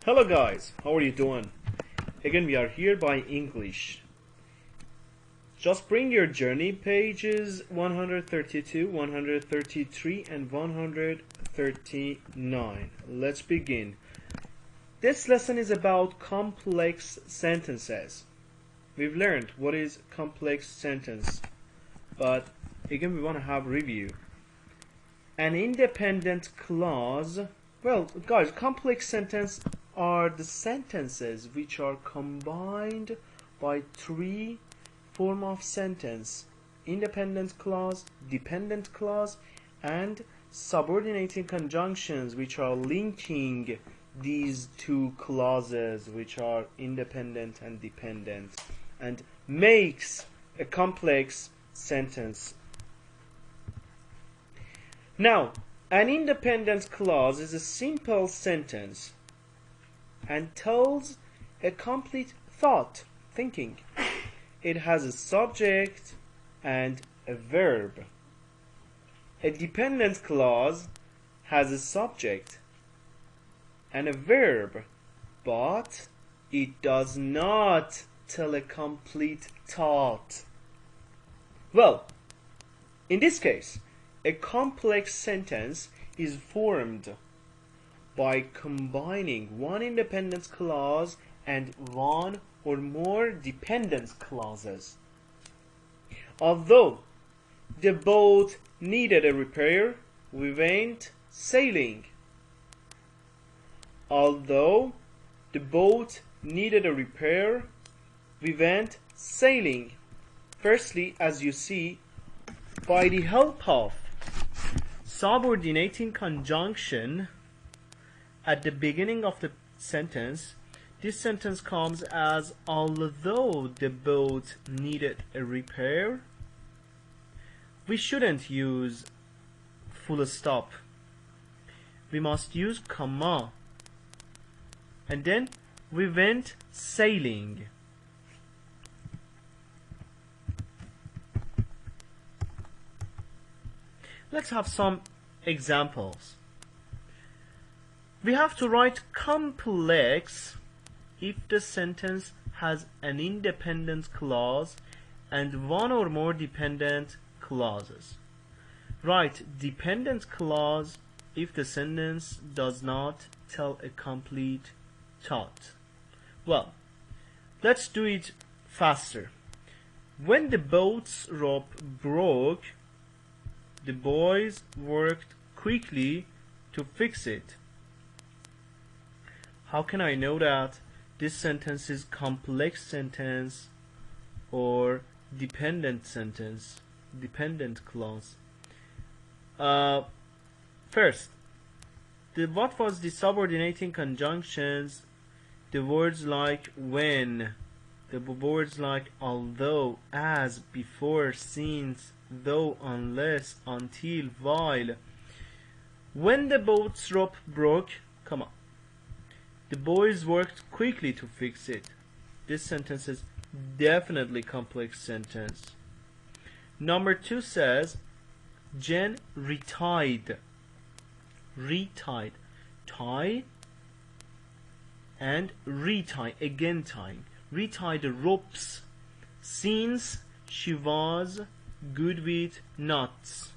Hello guys, how are you doing? Again, we are here by English. Just bring your journey pages 132, 133 and 139. Let's begin. This lesson is about complex sentences. We've learned what is complex sentence, but again we want to have review. An independent clause. Well, guys, complex sentence are the sentences which are combined by three form of sentence: independent clause, dependent clause, and subordinating conjunctions, which are linking these two clauses which are independent and dependent, and makes a complex sentence. Now, an independent clause is a simple sentence and tells a complete thought, thinking. It has a subject and a verb. A dependent clause has a subject and a verb, but it does not tell a complete thought. Well, in this case, a complex sentence is formed by combining one independent clause and one or more dependent clauses. Although the boat needed a repair, we went sailing. Although the boat needed a repair, we went sailing. Firstly, as you see, by the help of subordinating conjunction at the beginning of the sentence, this sentence comes as although the boat needed a repair. We shouldn't use full stop. We must use comma. And then we went sailing. Let's have some examples. We have to write complex if the sentence has an independent clause and one or more dependent clauses. Write dependent clause if the sentence does not tell a complete thought. Well, let's do it faster. When the boat's rope broke, the boys worked quickly to fix it. How can I know that this sentence is complex sentence or dependent sentence, dependent clause? First, what was the subordinating conjunctions? The words like when, the words like although, as, before, since, though, unless, until, while. When the boat's rope broke, come on. The boys worked quickly to fix it. This sentence is definitely complex sentence. Number 2 says Jen retied. Retied. Tie and retie, again tying. Retie the ropes since she was good with knots.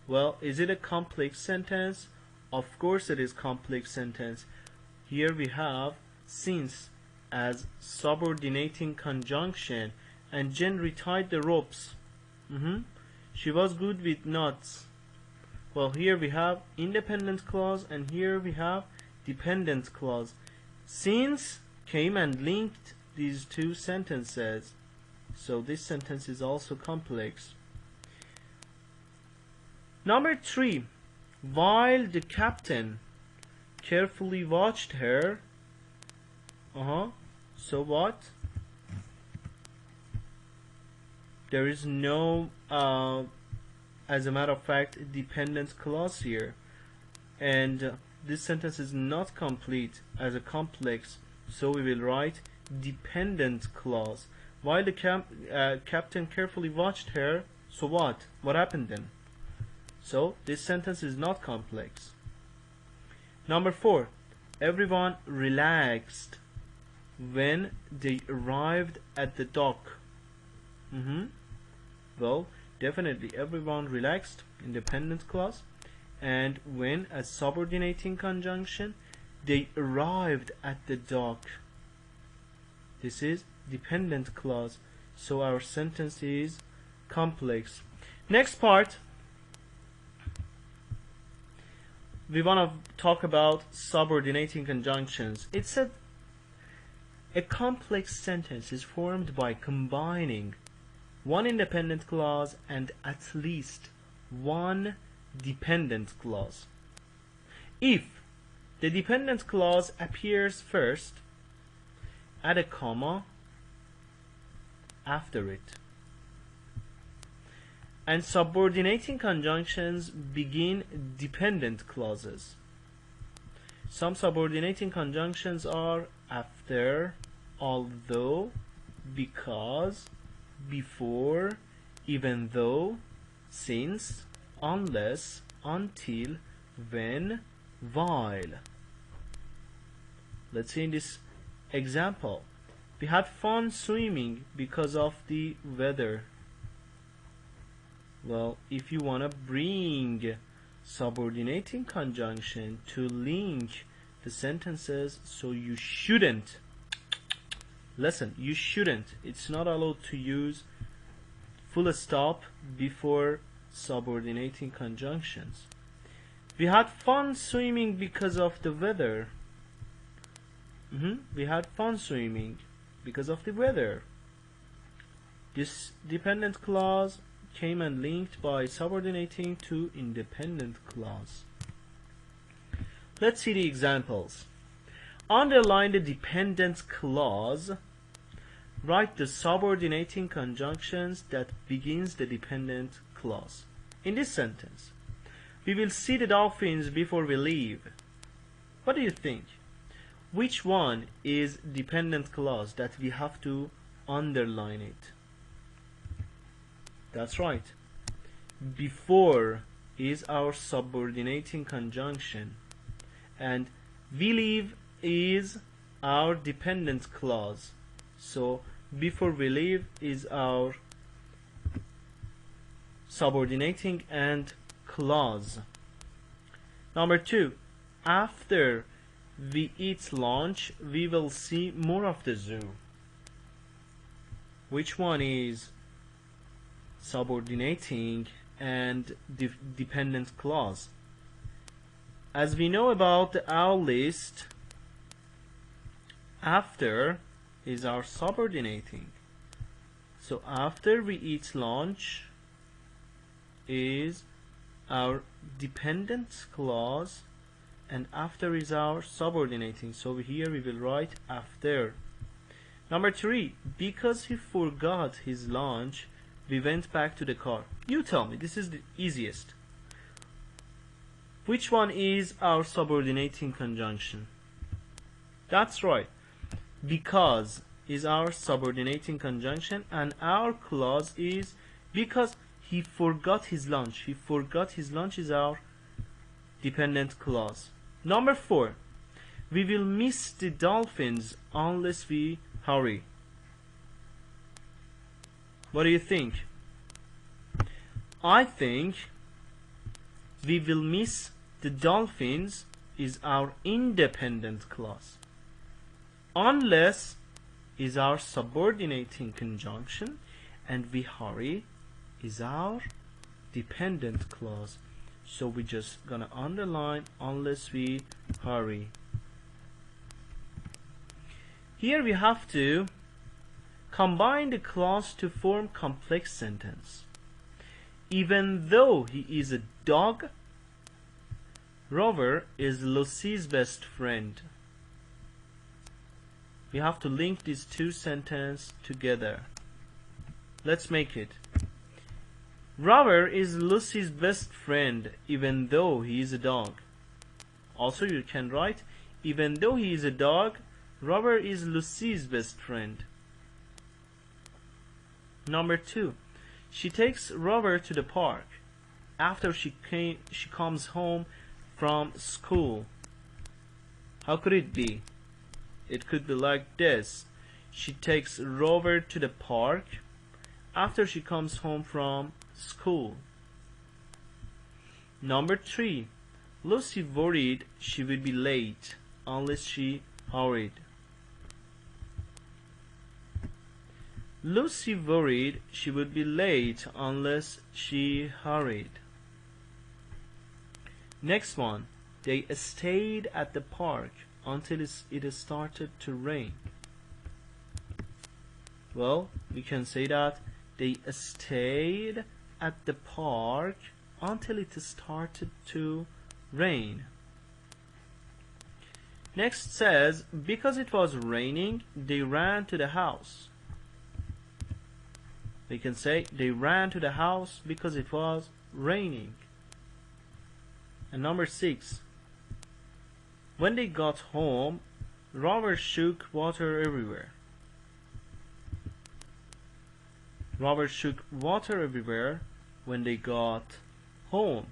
Well, is it a complex sentence? Of course it is complex sentence. Here we have since as subordinating conjunction and Jen retied the ropes. She was good with knots. Well, here we have independent clause and here we have dependent clause. Since came and linked these two sentences. So this sentence is also complex. Number 3. While the captain carefully watched her. So what? There is no, as a matter of fact, dependent clause here. And this sentence is not complete as a complex. So we will write dependent clause. While the captain carefully watched her, so what? What happened then? So this sentence is not complex. Number 4. everyone relaxed when they arrived at the dock. Well, definitely everyone relaxed, independent clause. And when, as subordinating conjunction, they arrived at the dock. This is dependent clause. So our sentence is complex. Next part, we want to talk about subordinating conjunctions. It said a complex sentence is formed by combining one independent clause and at least one dependent clause. If the dependent clause appears first, add a comma after it. And subordinating conjunctions begin dependent clauses. Some subordinating conjunctions are after, although, because, before, even though, since, unless, until, when, while. Let's see in this example. We had fun swimming because of the weather. Well, if you want to bring subordinating conjunction to link the sentences, so you shouldn't. Listen, you shouldn't. It's not allowed to use full stop before subordinating conjunctions. We had fun swimming because of the weather. We had fun swimming because of the weather. This dependent clause came and linked by subordinating to independent clause. Let's see the examples. Underline the dependent clause. Write the subordinating conjunctions that begins the dependent clause. In this sentence, we will see the dolphins before we leave. What do you think? Which one is dependent clause that we have to underline it? That's right. Before is our subordinating conjunction, and we leave is our dependent clause. So before we leave is our subordinating and clause. Number 2, after we eat lunch, we will see more of the zoo. Which one is subordinating and dependent clause? As we know about our list, after is our subordinating. So after we eat lunch is our dependent clause, and after is our subordinating. So here we will write after. Number 3, because he forgot his lunch, we went back to the car. You tell me, this is the easiest. Which one is our subordinating conjunction? That's right. Because is our subordinating conjunction, and our clause is because he forgot his lunch. He forgot his lunch is our dependent clause. Number 4, we will miss the dolphins unless we hurry. What do you think? I think we will miss the dolphins is our independent clause. Unless is our subordinating conjunction, and we hurry is our dependent clause. So we just gonna underline unless we hurry. Here we have to combine the clause to form complex sentence. Even though he is a dog, Rover is Lucie's best friend. We have to link these two sentences together. Let's make it. Rover is Lucie's best friend even though he is a dog. Also you can write, even though he is a dog, Rover is Lucie's best friend. Number 2, she takes Rover to the park after she comes home from school. How could it be? It could be like this. She takes Rover to the park after she comes home from school. Number 3. Lucy worried she would be late unless she hurried. Lucy worried she would be late unless she hurried. Next one. They stayed at the park until it started to rain. Well, we can say that they stayed at the park until it started to rain. Next says, because it was raining, they ran to the house. We can say they ran to the house because it was raining. And number 6. When they got home, Rover shook water everywhere. Rover shook water everywhere when they got home.